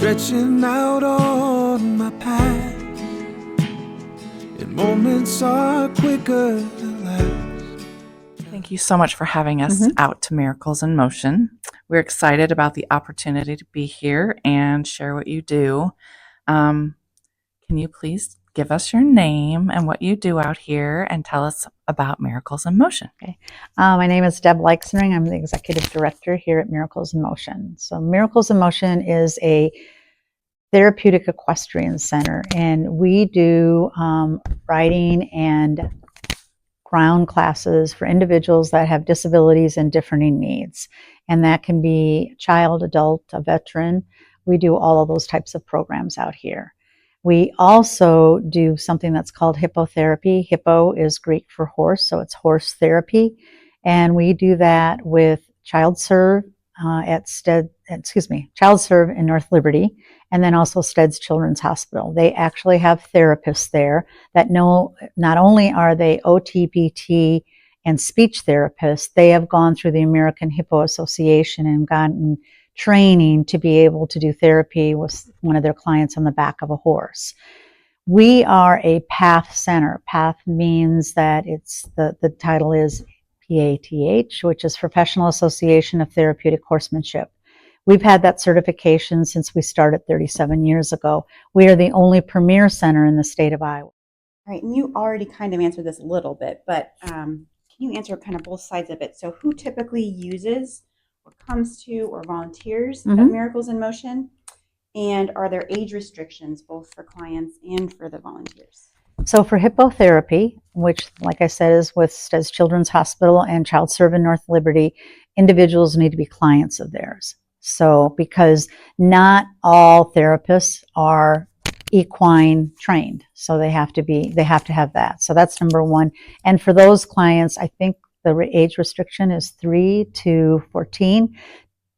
stretching out on my path, and moments are quicker than last. Thank you so much for having us out to Miracles in Motion. We're excited about the opportunity to be here and share what you do. Can you please give us your name and what you do out here and tell us about Miracles in Motion? Okay. My name is Deb Leixenring. I'm the Executive Director here at Miracles in Motion. So Miracles in Motion is a therapeutic equestrian center, and we do riding and ground classes for individuals that have disabilities and differing needs. And that can be child, adult, a veteran. We do all of those types of programs out here. We also do something that's called hippotherapy. Hippo is Greek for horse, so it's horse therapy. And we do that with Child Serve Child Serve in North Liberty, and then also Stead's Children's Hospital. They actually have therapists there that know not only are they OT, PT, and speech therapists, they have gone through the American Hippo Association and gotten training to be able to do therapy with one of their clients on the back of a horse. We are a PATH center. PATH means that the title is PATH, which is Professional Association of Therapeutic Horsemanship. We've had that certification since we started 37 years ago. We are the only premier center in the state of Iowa. All right, and you already kind of answered this a little bit, but can you answer kind of both sides of it? So who typically uses or comes to or volunteers at Miracles in Motion? And are there age restrictions both for clients and for the volunteers? So for hippotherapy, which, like I said, is with Stead's Children's Hospital and Child Serve in North Liberty, individuals need to be clients of theirs. So because not all therapists are equine trained, so they have to have that. So that's number one. And for those clients, I think the age restriction is 3 to 14,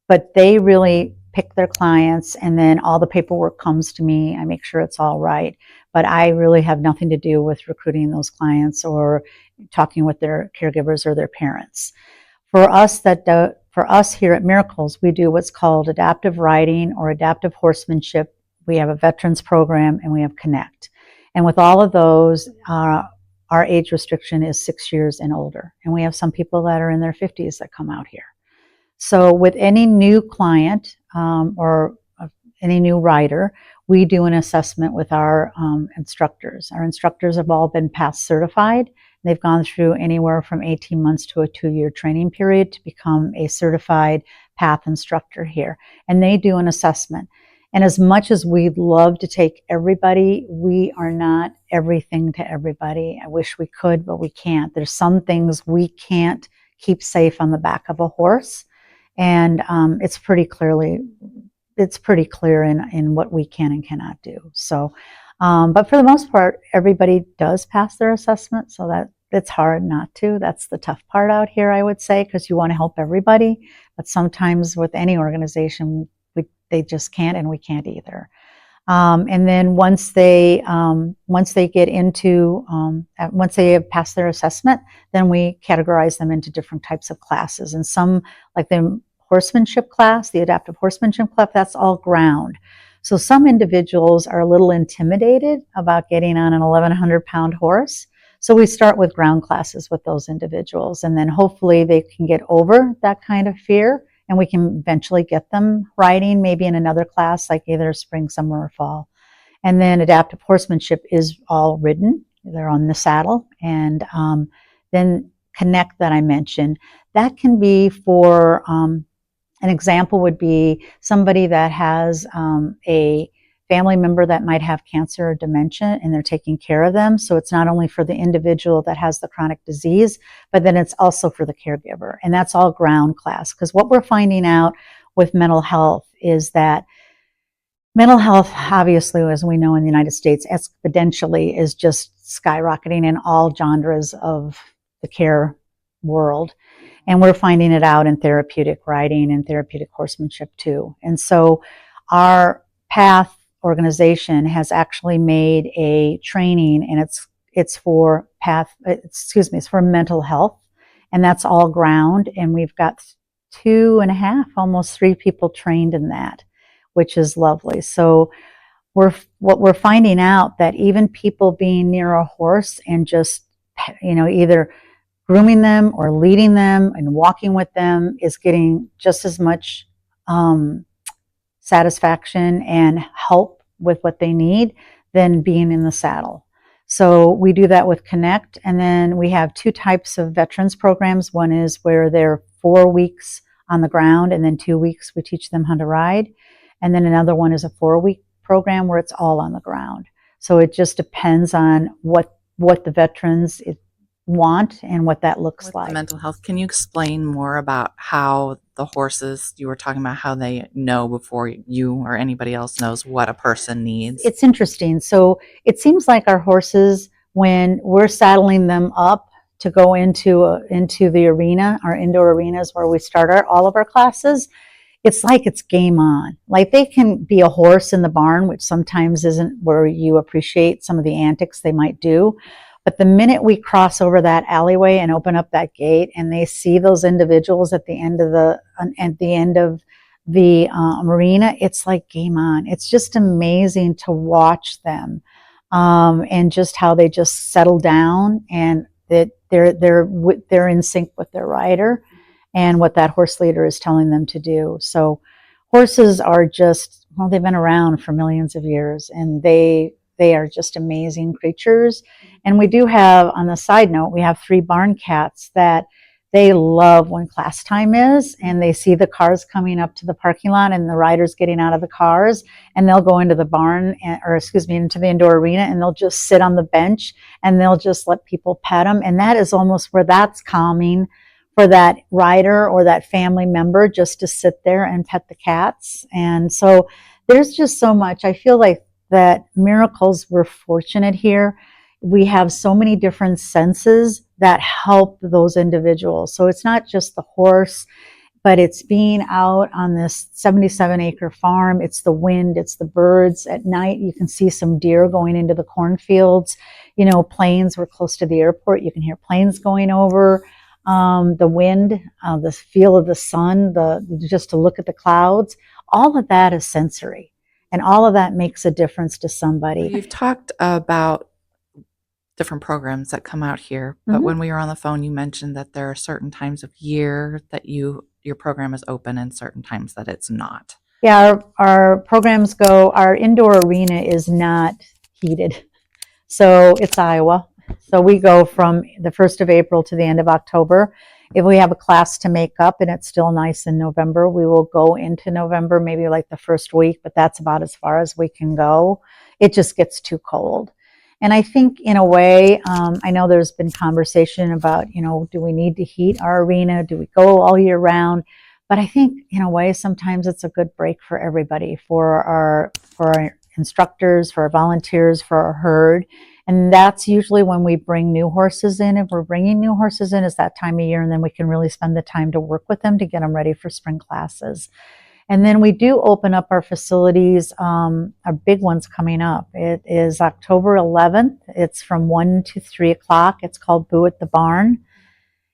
but they really pick their clients, and then all the paperwork comes to me. I make sure it's all right, but I really have nothing to do with recruiting those clients or talking with their caregivers or their parents. For us here at Miracles, we do what's called adaptive riding or adaptive horsemanship. We have a veterans program and we have Connect. And with all of those, our age restriction is 6 years and older. And we have some people that are in their 50s that come out here. So with any new client or any new rider, we do an assessment with our instructors. Our instructors have all been PATH certified. They've gone through anywhere from 18 months to a 2-year training period to become a certified PATH instructor here. And they do an assessment. And as much as we'd love to take everybody, we are not everything to everybody. I wish we could, but we can't. There's some things we can't keep safe on the back of a horse. And it's pretty clear in what we can and cannot do. So, but for the most part, everybody does pass their assessment, so that it's hard not to. That's the tough part out here, I would say, because you want to help everybody. But sometimes with any organization, they just can't, and we can't either. And then once they get into, once they have passed their assessment, then we categorize them into different types of classes. And some, like the horsemanship class, the adaptive horsemanship class, that's all ground. So some individuals are a little intimidated about getting on an 1,100-pound horse. So we start with ground classes with those individuals, and then hopefully they can get over that kind of fear, and we can eventually get them riding maybe in another class, like either spring, summer, or fall. And then adaptive horsemanship is all ridden. They're on the saddle. And then Connect that I mentioned, that can be for, an example would be somebody that has a family member that might have cancer or dementia, and they're taking care of them. So it's not only for the individual that has the chronic disease, but then it's also for the caregiver. And that's all ground class. Because what we're finding out with mental health is that mental health, obviously, as we know in the United States, exponentially is just skyrocketing in all genres of the care world. And we're finding it out in therapeutic riding and therapeutic horsemanship too. And so our PATH organization has actually made a training, and it's for it's for mental health, and that's all ground. And we've got 2.5, almost 3 people trained in that. which is lovely. So what we're finding out that even people being near a horse and just, either grooming them or leading them and walking with them is getting just as much satisfaction and help with what they need than being in the saddle. So we do that with Connect, and then we have two types of veterans programs. One is where they're 4 weeks on the ground, and then 2 weeks we teach them how to ride. And then another one is a 4-week program where it's all on the ground. So it just depends on what the veterans want and what that looks With like. the mental health, can you explain more about how the horses, you were talking about how they know before you or anybody else knows what a person needs? It's interesting. So it seems like our horses, when we're saddling them up to go into the arena, our indoor arenas where we start all of our classes, it's like it's game on. Like they can be a horse in the barn, which sometimes isn't where you appreciate some of the antics they might do. But the minute we cross over that alleyway and open up that gate, and they see those individuals at the end of the arena, it's like game on. It's just amazing to watch them, and just how they just settle down, and that they're in sync with their rider and what that horse leader is telling them to do. So horses are just, well, they've been around for millions of years, and they are just amazing creatures. And we do have, on the side note, we have 3 barn cats that they love when class time is, and they see the cars coming up to the parking lot and the riders getting out of the cars, and they'll go into the barn, into the indoor arena, and they'll just sit on the bench and they'll just let people pet them. And that is almost where that's calming for that rider or that family member, just to sit there and pet the cats. And so there's just so much. I feel like that Miracles, we're fortunate here. We have so many different senses that help those individuals. So it's not just the horse, but it's being out on this 77-acre farm. It's the wind, it's the birds. At night, you can see some deer going into the cornfields. Planes, we're close to the airport. You can hear planes going over. The wind, the feel of the sun, just to look at the clouds. All of that is sensory, and all of that makes a difference to somebody. You've talked about different programs that come out here, but when we were on the phone, you mentioned that there are certain times of year that your program is open and certain times that it's not. Yeah, our programs go, our indoor arena is not heated. So it's Iowa. So we go from the 1st of April to the end of October. If we have a class to make up and it's still nice in November, we will go into November, maybe like the first week, but that's about as far as we can go. It just gets too cold. And I think in a way, I know there's been conversation about, do we need to heat our arena? Do we go all year round? But I think in a way, sometimes it's a good break for everybody, for our instructors, for our volunteers, for our herd. And that's usually when we bring new horses in. If we're bringing new horses in, it's that time of year, and then we can really spend the time to work with them to get them ready for spring classes. And then we do open up our facilities, our big ones coming up. It is October 11th. It's from 1 to 3 o'clock. It's called Boo at the Barn.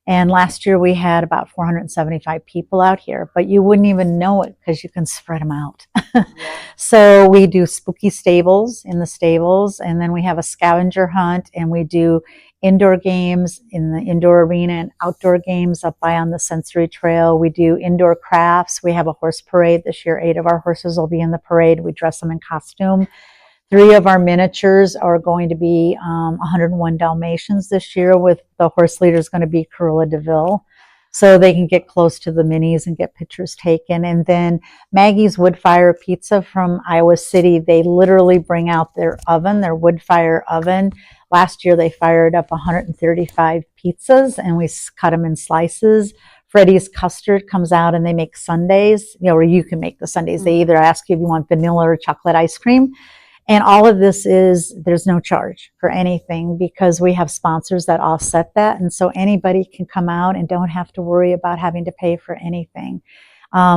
And last year we had about 475 people out here, but you wouldn't even know it because you can spread them out. So we do spooky stables in the stables, and then we have a scavenger hunt, and we do indoor games in the indoor arena and outdoor games up by on the sensory trail. We do indoor crafts. We have a horse parade this year. 8 of our horses will be in the parade. We dress them in costume. 3 of our miniatures are going to be 101 Dalmatians this year, with the horse leader going to be Cruella DeVille, so they can get close to the minis and get pictures taken. And then Maggie's Wood Fire Pizza from Iowa City, they literally bring out their oven, their wood fire oven. Last year they fired up 135 pizzas, and we cut them in slices. Freddie's Custard comes out, and they make sundaes, or you can make the sundaes. They either ask you if you want vanilla or chocolate ice cream. And all of this there's no charge for anything, because we have sponsors that offset that. And so anybody can come out and don't have to worry about having to pay for anything.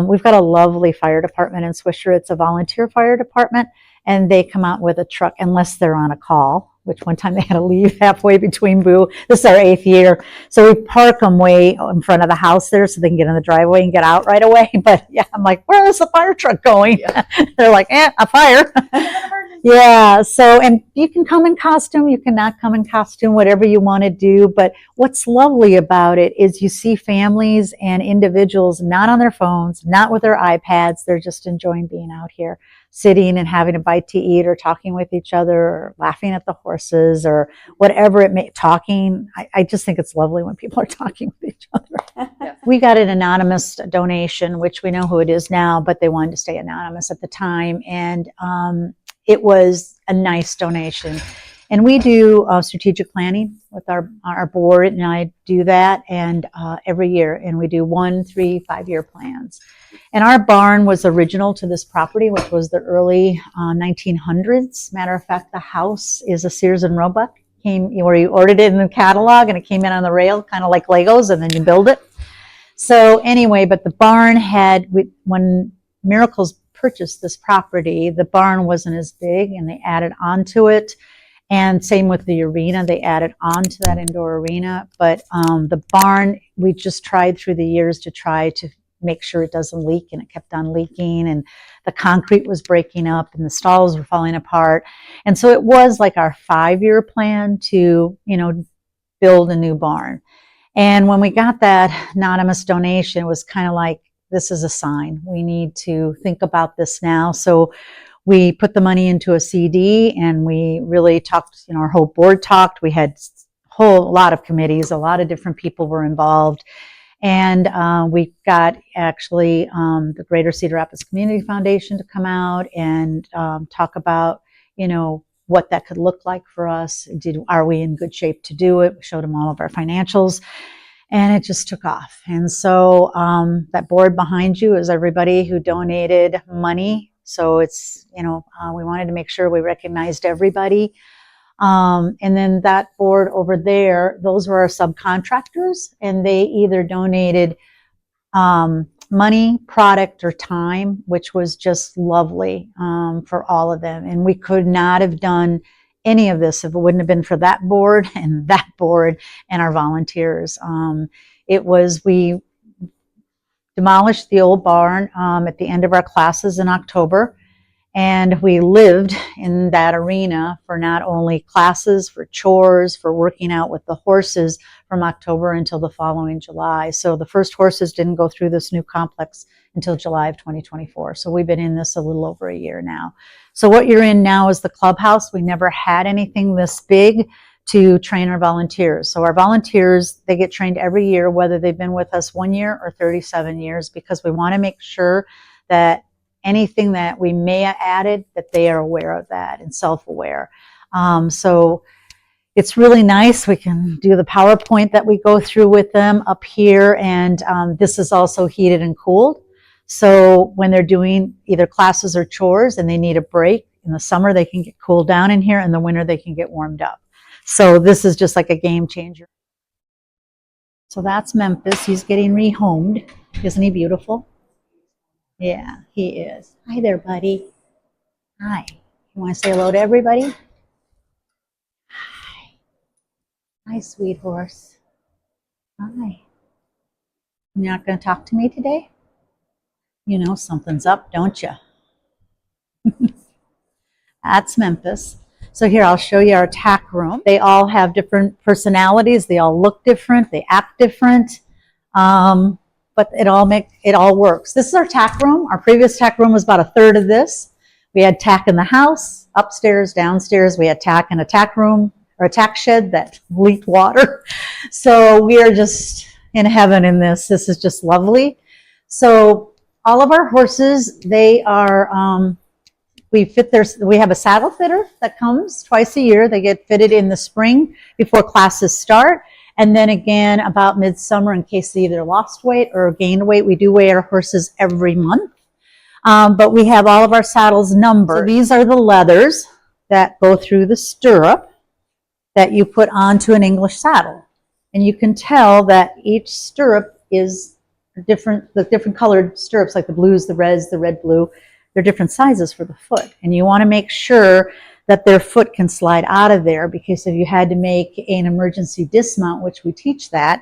We've got a lovely fire department in Swisher. It's a volunteer fire department, and they come out with a truck, unless they're on a call, which one time they had to leave halfway between Boo. This is our 8th year. So we park them way in front of the house there so they can get in the driveway and get out right away. But yeah, I'm like, where is the fire truck going? Yeah. They're like, a fire. Yeah, so, and you can come in costume, you cannot come in costume, whatever you want to do. But what's lovely about it is you see families and individuals not on their phones, not with their iPads. They're just enjoying being out here, sitting and having a bite to eat, or talking with each other, or laughing at the horses, or whatever it may, talking. I just think it's lovely when people are talking with each other. Yes. We got an anonymous donation, which we know who it is now, but they wanted to stay anonymous at the time. And it was a nice donation. And we do strategic planning with our board, and I do that and every year. And we do 1, 3, 5-year plans. And our barn was original to this property, which was the early 1900s. Matter of fact, the house is a Sears and Roebuck, where you ordered it in the catalog and it came in on the rail, kind of like Legos, and then you build it. So anyway, but the barn had, when Miracles purchased this property, the barn wasn't as big, and they added onto it. And same with the arena, they added on to that indoor arena. But the barn, we just tried through the years to try to make sure it doesn't leak, and it kept on leaking, and the concrete was breaking up, and the stalls were falling apart. And so it was like our 5-year plan to, build a new barn. And when we got that anonymous donation, it was kind of like, this is a sign. We need to think about this now. So we put the money into a CD, and we really talked, our whole board talked. We had a whole lot of committees, a lot of different people were involved. And we got actually the Greater Cedar Rapids Community Foundation to come out and talk about, what that could look like for us. Are we in good shape to do it? We showed them all of our financials. And it just took off. And so that board behind you is everybody who donated money. So it's, we wanted to make sure we recognized everybody. And then that board over there, those were our subcontractors, and they either donated money, product, or time, which was just lovely for all of them. And we could not have done any of this if it wouldn't have been for that board and our volunteers. We demolished the old barn at the end of our classes in October, and we lived in that arena for not only classes, for chores, for working out with the horses from October until the following July. So the first horses didn't go through this new complex until July of 2024. So we've been in this a little over a year now. So what you're in now is the clubhouse. We never had anything this big to train our volunteers. So our volunteers, they get trained every year, whether they've been with us 1 year or 37 years, because we want to make sure that anything that we may have added, that they are aware of that and self-aware. So it's really nice. We can do the PowerPoint that we go through with them up here, and this is also heated and cooled. So when they're doing either classes or chores and they need a break, in the summer they can get cooled down in here, in the winter they can get warmed up. So this is just like a game changer. So that's Memphis. He's getting rehomed. Isn't he beautiful? Yeah, he is. Hi there, buddy. Hi. You want to say hello to everybody? Hi. Hi, sweet horse. Hi. You're not going to talk to me today? You know something's up, don't you? That's Memphis. So here, I'll show you our tack room. They all have different personalities. They all look different. They act different. But it all works. This is our tack room. Our previous tack room was about a third of this. We had tack in the house, upstairs, downstairs. We had tack in a tack room, or a tack shed that leaked water. So we are just in heaven in this. This is just lovely. So all of our horses, they are, we have a saddle fitter that comes twice a year. They get fitted in the spring before classes start. And then again, about midsummer, in case they either lost weight or gained weight. We do weigh our horses every month. But we have all of our saddles numbered. So these are the leathers that go through the stirrup that you put onto an English saddle. And you can tell that each stirrup is different, the different colored stirrups, like the blues, the reds, the red, blue. They're different sizes for the foot. And you want to make sure that their foot can slide out of there, because if you had to make an emergency dismount, which we teach that,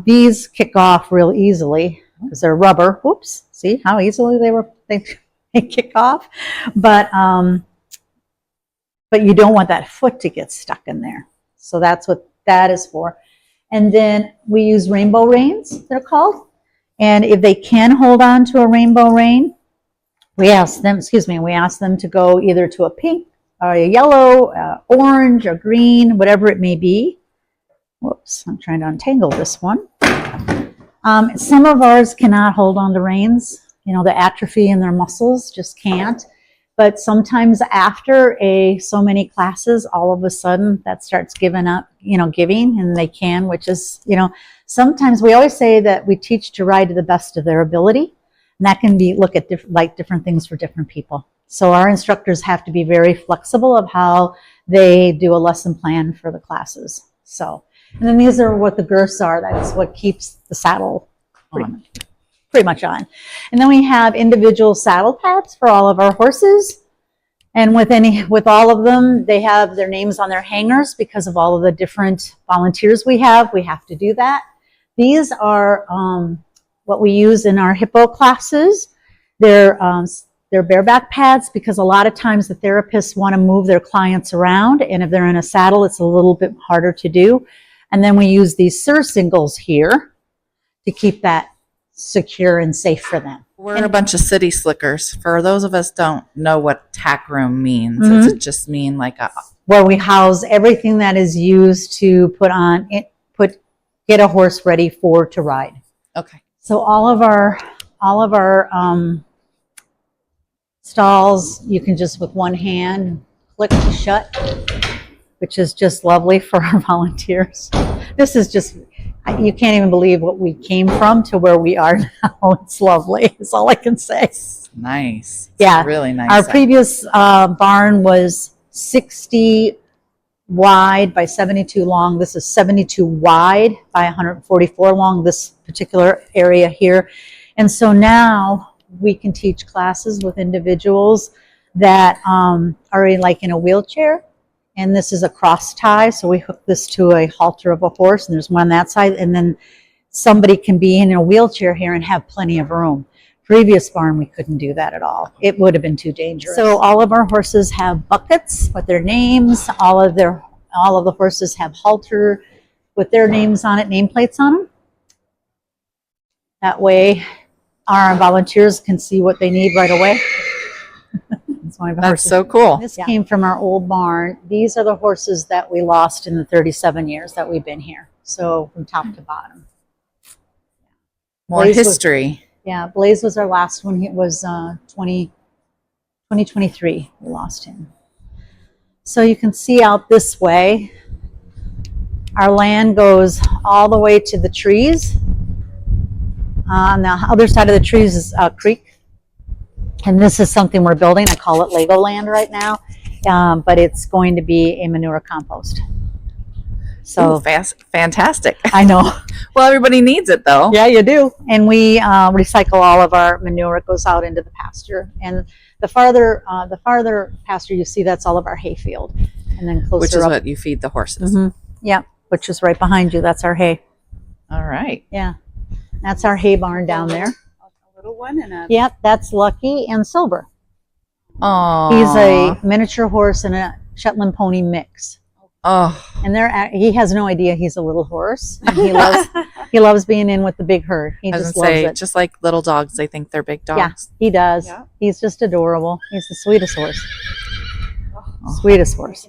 these kick off real easily because they're rubber. Whoops, see how easily they kick off, but you don't want that foot to get stuck in there. So that's what that is for. And then we use rainbow reins, they're called. And if they can hold on to a rainbow rein, we ask them to go either to a pink or a yellow, orange or green, whatever it may be. Whoops, I'm trying to untangle this one. Some of ours cannot hold on to reins. The atrophy in their muscles just can't. But sometimes after so many classes, all of a sudden that starts giving, and they can, which is, sometimes we always say that we teach to ride to the best of their ability. And that can be, look at different things for different people. So our instructors have to be very flexible of how they do a lesson plan for the classes. So, and then these are what the girths are. That's what keeps the saddle pretty much on. And then we have individual saddle pads for all of our horses. And with all of them, they have their names on their hangers because of all of the different volunteers we have. We have to do that. These are what we use in our hippo classes. They're bareback pads because a lot of times the therapists want to move their clients around, and if they're in a saddle, it's a little bit harder to do. And then we use these singles here to keep that secure and safe for them. We're a bunch of city slickers. For those of us don't know what tack room means, does it just mean like where we house everything that is used to get a horse ready to ride. Okay. So all of our stalls, you can just with one hand click to shut, which is just lovely for our volunteers. This is just, you can't even believe what we came from to where we are now. It's lovely. It's all I can say. Nice. Yeah. Really nice. Our previous barn was 60 wide by 72 long. This is 72 wide by 144 long, this particular area here. And so now we can teach classes with individuals that are in a wheelchair. And this is a cross tie, so we hook this to a halter of a horse, and there's one on that side, and then somebody can be in a wheelchair here and have plenty of room. Previous barn, we couldn't do that at all. It would have been too dangerous. So all of our horses have buckets with their names. All of the horses have halter with their names on it, nameplates on them. That way, our volunteers can see what they need right away. That's so cool. This came from our old barn. These are the horses that we lost in the 37 years that we've been here. So from top to bottom. More history. Blaze was our last one. It was 2023. We lost him. So you can see out this way, our land goes all the way to the trees. On the other side of the trees is a creek. And this is something we're building. I call it Legoland right now, but it's going to be a manure compost. So fantastic. I know. Well, everybody needs it though. Yeah, you do. And we recycle all of our manure. It goes out into the pasture. And the farther pasture you see, that's all of our hay field. And then closer which is up, what you feed the horses. Mm-hmm. Yeah, which is right behind you. That's our hay. All right. Yeah, that's our hay barn down there. One and a Yep, that's Lucky and Silver. Oh, he's a miniature horse and a Shetland pony mix. Oh, and he has no idea he's a little horse. And he loves being in with the big herd. He just loves it. Just like little dogs, they think they're big dogs. Yeah, he does. Yeah. He's just adorable. He's the sweetest horse. Sweetest horse.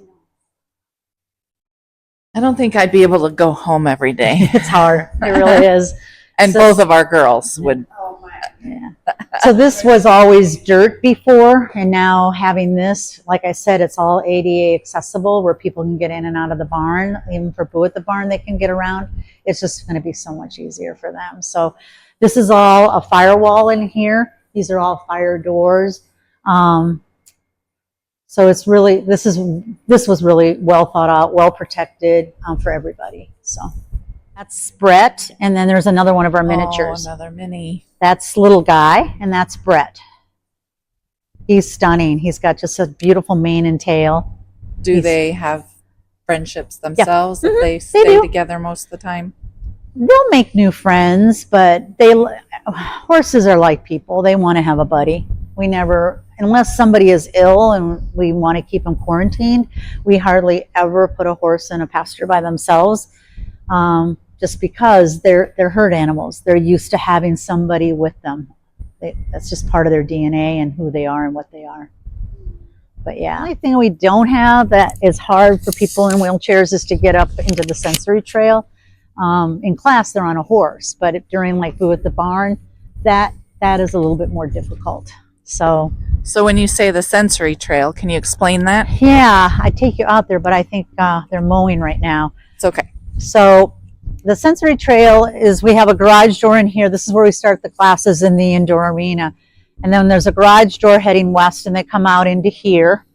I don't think I'd be able to go home every day. It's hard. It really is. And both of our girls would. Yeah. So this was always dirt before, and now having this, like I said, it's all ADA accessible where people can get in and out of the barn. Even for Boo at the barn, they can get around. It's just going to be so much easier for them. So this is all a firewall in here. These are all fire doors. So it's really, this was really well thought out, well protected for everybody. So that's Brett, and then there's another one of our miniatures. Oh, another mini. That's little guy, and that's Brett. He's stunning. He's got just a beautiful mane and tail. Do they have friendships themselves that they stay do. together most of the time? They'll make new friends, but horses are like people. They want to have a buddy. We never, unless somebody is ill and we want to keep them quarantined, we hardly ever put a horse in a pasture by themselves, just because they're herd animals. They're used to having somebody with them. That's just part of their DNA and who they are and what they are. But yeah, the only thing we don't have that is hard for people in wheelchairs is to get up into the sensory trail. In class, they're on a horse, but during like food at the barn, that is a little bit more difficult. So when you say the sensory trail, can you explain that? Yeah, I take you out there, but I think they're mowing right now. It's okay. So the sensory trail is, we have a garage door in here. This is where we start the classes in the indoor arena. And then there's a garage door heading west, and they come out into here.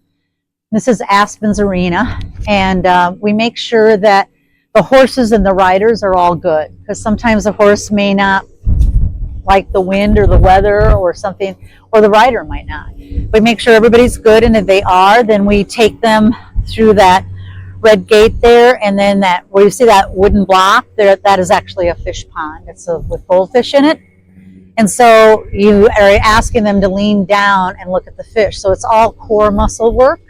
This is Aspen's arena, and we make sure that the horses and the riders are all good, because sometimes a horse may not like the wind or the weather or something, or the rider might not. We make sure everybody's good, and if they are, then we take them through that red gate there, and then that, where you see that wooden block there, that is actually a fish pond. It's with goldfish in it. And so you are asking them to lean down and look at the fish. So it's all core muscle work.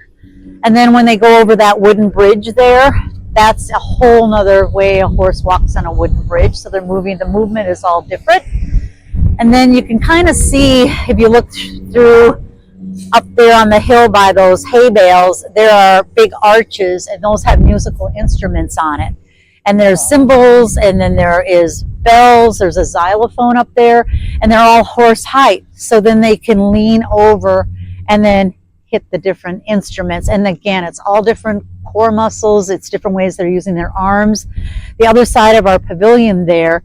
And then when they go over that wooden bridge there, that's a whole nother way a horse walks on a wooden bridge. So they're moving, the movement is all different. And then you can kind of see, if you look through up there on the hill by those hay bales, there are big arches, and those have musical instruments on it. And there's cymbals, and then there is bells, there's a xylophone up there, and they're all horse height. So then they can lean over and then hit the different instruments. And again, it's all different core muscles, it's different ways they're using their arms. The other side of our pavilion there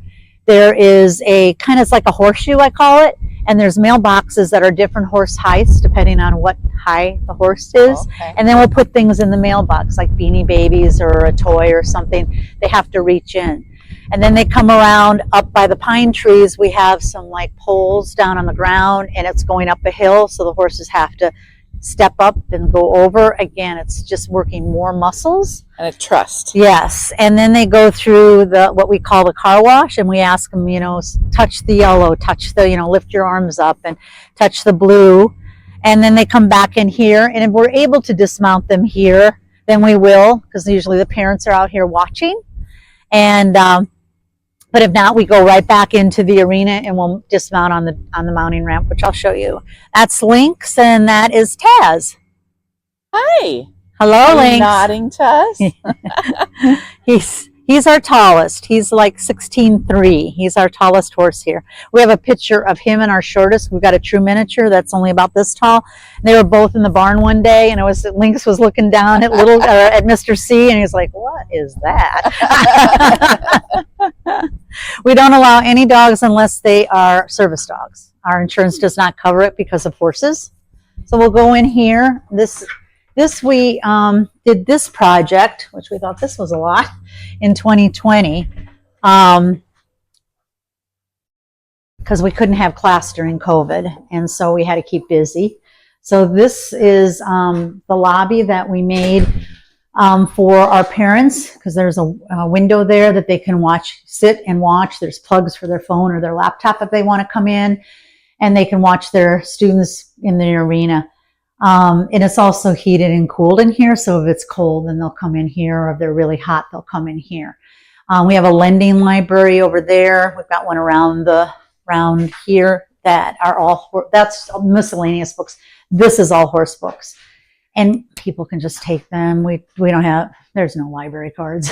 is a kind of like a horseshoe, I call it, and there's mailboxes that are different horse heights depending on what high the horse is. Okay. And then we'll put things in the mailbox like Beanie Babies or a toy or something. They have to reach in. And then they come around up by the pine trees. We have some like poles down on the ground, and it's going up a hill, so the horses have to step up and go over. Again, it's just working more muscles. And a trust. Yes. And then they go through what we call the car wash, and we ask them, touch the yellow, touch the, lift your arms up and touch the blue. And then they come back in here, and if we're able to dismount them here, then we will, because usually the parents are out here watching. And but if not, we go right back into the arena, and we'll dismount on the mounting ramp, which I'll show you. That's Lynx, and that is Taz. Hi. Hello, Lynx. Nodding to us. He's our tallest. He's like 16'3". He's our tallest horse here. We have a picture of him and our shortest. We've got a true miniature that's only about this tall. They were both in the barn one day, and Lynx was looking down at at Mr. C, and he's like, "What is that?" We don't allow any dogs unless they are service dogs. Our insurance does not cover it because of horses. So we'll go in here. This we did this project, which we thought this was a lot, in 2020, because we couldn't have class during COVID, and so we had to keep busy. So this is the lobby that we made for our parents, because there's a window there that they can sit and watch. There's plugs for their phone or their laptop if they want to come in, and they can watch their students in the arena. And it's also heated and cooled in here, so if it's cold, then they'll come in here, or if they're really hot, they'll come in here. We have a lending library over there. We've got one around here that are that's miscellaneous books. This is all horse books, and people can just take them. There's no library cards.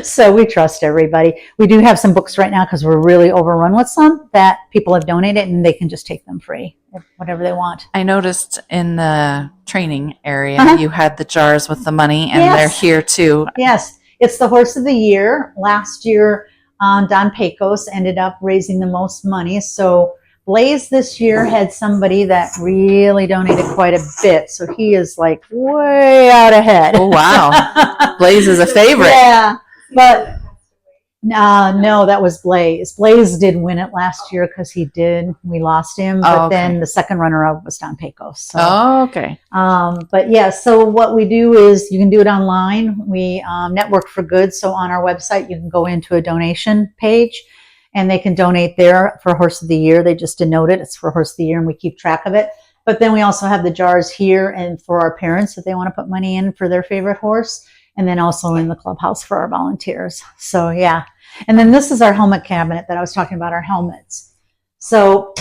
So we trust everybody. We do have some books right now because we're really overrun with some that people have donated, and they can just take them free, whatever they want. I noticed in the training area you had the jars with the money, and they're here too. Yes, it's the Horse of the Year. Last year, Don Pecos ended up raising the most money. So Blaze this year had somebody that really donated quite a bit. So he is like way out ahead. Oh, wow. Blaze is a favorite. Yeah. But No, that was Blaze. Blaze did win it last year because we lost him. But then the second runner-up was Don Pecos. So, okay. But yeah, so what we do is you can do it online. We network for good. So on our website, you can go into a donation page and they can donate there for Horse of the Year. They just denote it. It's for Horse of the Year and we keep track of it. But then we also have the jars here and for our parents if they want to put money in for their favorite horse. And then also in the clubhouse for our volunteers. So yeah. And then this is our helmet cabinet that I was talking about, our helmets. So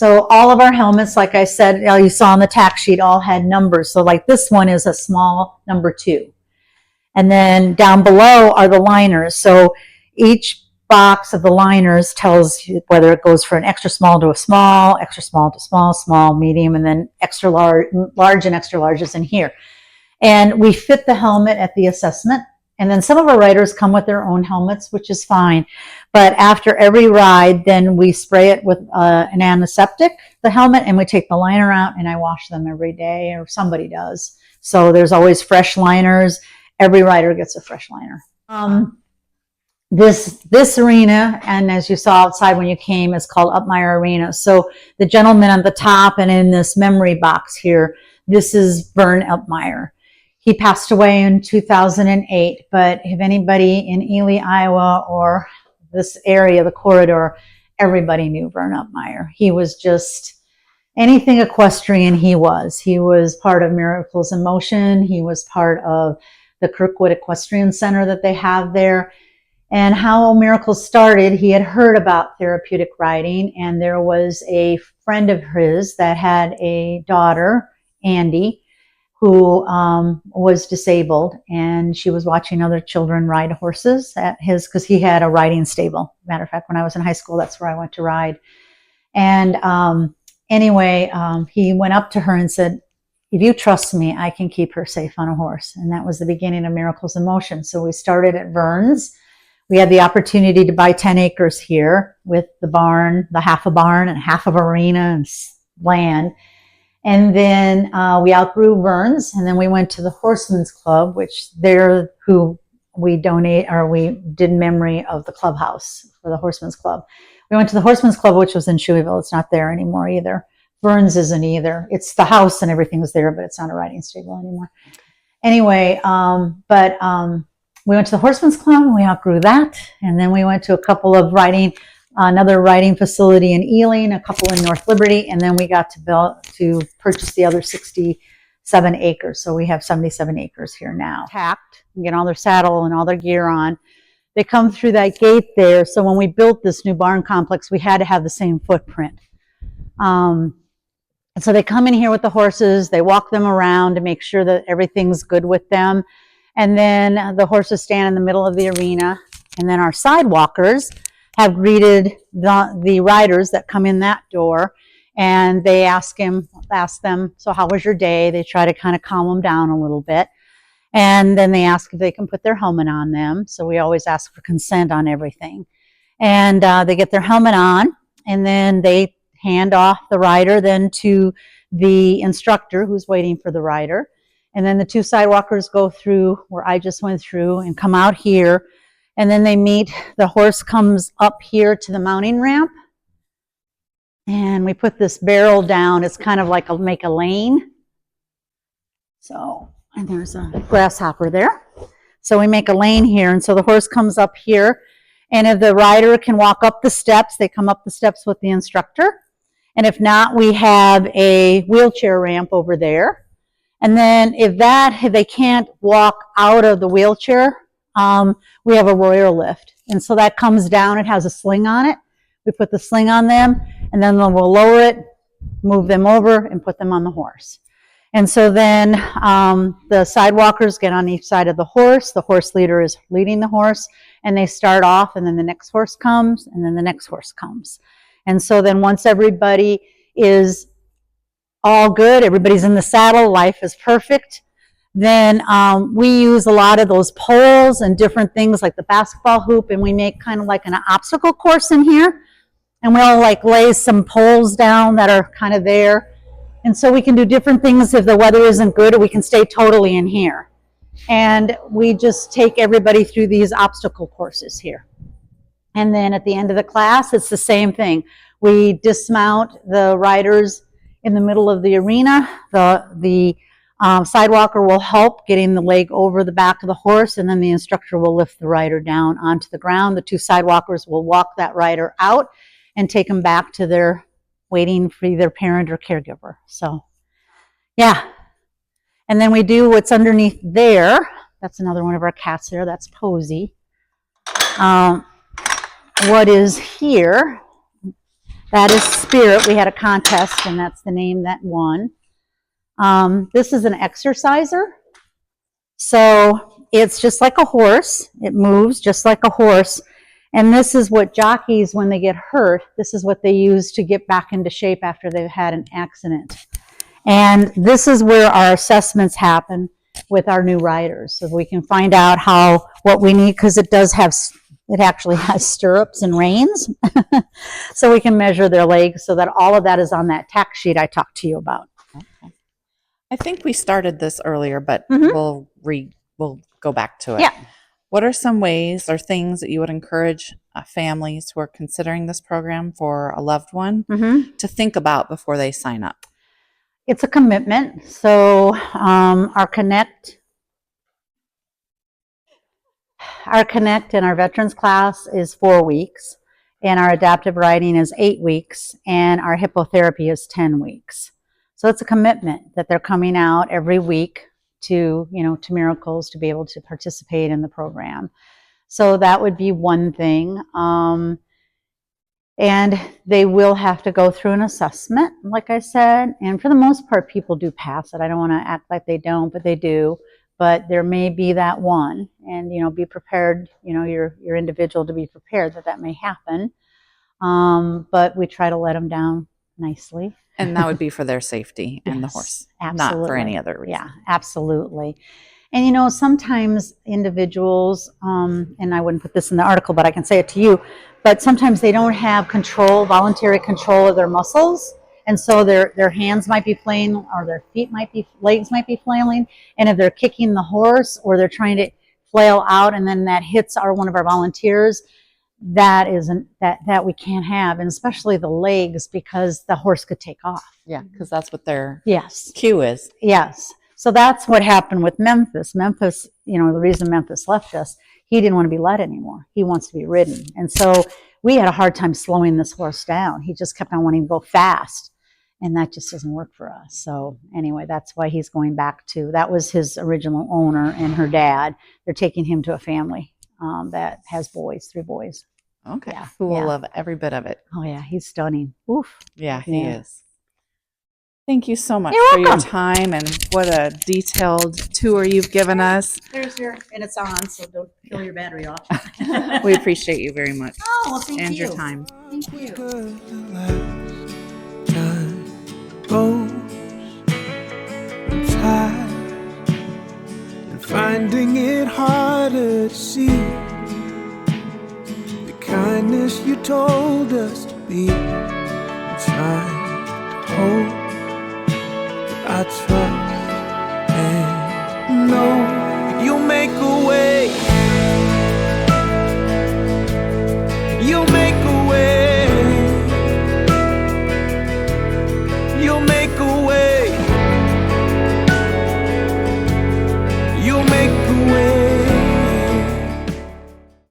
all of our helmets, like I said, you saw on the tack sheet, all had numbers. So like this one is a small number 2. And then down below are the liners. So each box of the liners tells you whether it goes for an extra small to a small, extra small to small, small, medium, and then extra large and extra large is in here. And we fit the helmet at the assessment. And then some of our riders come with their own helmets, which is fine. But after every ride, then we spray it with an antiseptic, the helmet, and we take the liner out and I wash them every day, or somebody does. So there's always fresh liners. Every rider gets a fresh liner. This arena, and as you saw outside when you came, is called Upmeyer Arena. So the gentleman on the top and in this memory box here, this is Vern Upmeyer. He passed away in 2008, but if anybody in Ely, Iowa, or this area, the corridor, everybody knew Vern Upmeyer. He was just anything equestrian he was. He was part of Miracles in Motion. He was part of the Kirkwood Equestrian Center that they have there. And how Miracles started, he had heard about therapeutic riding, and there was a friend of his that had a daughter, Andy, who was disabled, and she was watching other children ride horses at his, because he had a riding stable. Matter of fact, when I was in high school, that's where I went to ride. And anyway, he went up to her and said, if you trust me, I can keep her safe on a horse. And that was the beginning of Miracles in Motion. So we started at Vern's. We had the opportunity to buy 10 acres here with the barn, the half a barn and half of arena and land. And then we outgrew Vern's, and then we went to the Horsemen's Club, which they're who we donate, or we did memory of the clubhouse for the Horsemen's Club. We went to the Horsemen's Club, which was in Shoeyville. It's not there anymore either. Vern's isn't either. It's the house and everything's there, but it's not a riding stable anymore. Anyway, we went to the Horsemen's Club, and we outgrew that. And then we went to a couple of another riding facility in Ealing, a couple in North Liberty, and then we got to purchase the other 67 acres. So we have 77 acres here now. Tacked, get all their saddle and all their gear on. They come through that gate there. So when we built this new barn complex, we had to have the same footprint. So they come in here with the horses, they walk them around to make sure that everything's good with them. And then the horses stand in the middle of the arena. And then our sidewalkers have greeted the riders that come in that door, and they ask them, so how was your day? They try to kind of calm them down a little bit. And then they ask if they can put their helmet on them. So we always ask for consent on everything. And they get their helmet on, and then they hand off the rider then to the instructor who's waiting for the rider. And then the two sidewalkers go through where I just went through and come out here. And then they meet, the horse comes up here to the mounting ramp. And we put this barrel down. It's kind of like make a lane. So, and there's a grasshopper there. So we make a lane here. And so the horse comes up here. And if the rider can walk up the steps, they come up the steps with the instructor. And if not, we have a wheelchair ramp over there. And then if they can't walk out of the wheelchair, we have a Royer lift. And so that comes down, it has a sling on it. We put the sling on them, and then we'll lower it, move them over, and put them on the horse. And so then the sidewalkers get on each side of the horse leader is leading the horse, and they start off, and then the next horse comes, and then the next horse comes. And so then once everybody is all good, everybody's in the saddle, life is perfect, then we use a lot of those poles and different things like the basketball hoop, and we make kind of like an obstacle course in here. And we'll like lay some poles down that are kind of there. And so we can do different things if the weather isn't good, or we can stay totally in here. And we just take everybody through these obstacle courses here. And then at the end of the class, it's the same thing. We dismount the riders in the middle of the arena. The sidewalker will help getting the leg over the back of the horse, and then the instructor will lift the rider down onto the ground. The two sidewalkers will walk that rider out and take them back to their waiting for either parent or caregiver. So, yeah. And then we do what's underneath there. That's another one of our cats there. That's Posey. What is here, that is Spirit. We had a contest, and that's the name that won. This is an exerciser. So it's just like a horse. It moves just like a horse. And this is what jockeys, when they get hurt, this is what they use to get back into shape after they've had an accident. And this is where our assessments happen with our new riders. So we can find out what we need, because it actually has stirrups and reins. So we can measure their legs, so that all of that is on that tack sheet I talked to you about. Okay. I think we started this earlier, but we'll go back to it. Yeah. What are some ways or things that you would encourage families who are considering this program for a loved one to think about before they sign up? It's a commitment. So our Connect and our veterans class is 4 weeks, and our adaptive riding is 8 weeks, and our hippotherapy is 10 weeks. So it's a commitment that they're coming out every week to Miracles to be able to participate in the program. So that would be one thing. And they will have to go through an assessment, like I said. And for the most part, people do pass it. I don't want to act like they don't, but they do. But there may be that one, and be prepared. Your individual to be prepared that may happen. But we try to let them down nicely. And that would be for their safety and the Yes, horse, absolutely. not for any other reason. Yeah, absolutely. And sometimes individuals, and I wouldn't put this in the article, but I can say it to you, but sometimes they don't have voluntary control of their muscles. And so their hands might be flailing, or their legs might be flailing. And if they're kicking the horse, or they're trying to flail out, and then that hits one of our volunteers, that we can't have, and especially the legs, because the horse could take off. Yeah, because that's what their Yes. cue is. Yes. So that's what happened with Memphis. Memphis, the reason Memphis left us, he didn't want to be led anymore. He wants to be ridden. And so we had a hard time slowing this horse down. He just kept on wanting to go fast, and that just doesn't work for us. So anyway, that's why he's going back that was his original owner and her dad. They're taking him to a family that has 3 boys. Okay. Yeah. Who will love every bit of it. Oh yeah, he's stunning. Oof. Yeah, he is. Thank you so much You're for your welcome. time, and what a detailed tour you've given us. There's and it's on, so don't kill your battery off. We appreciate you very much. Oh, well, thank and you. your time. Thank you. Time goes, I'm tired and finding it harder to see the kindness you told us to be. I'm trying to hope that I trust and know that you'll make a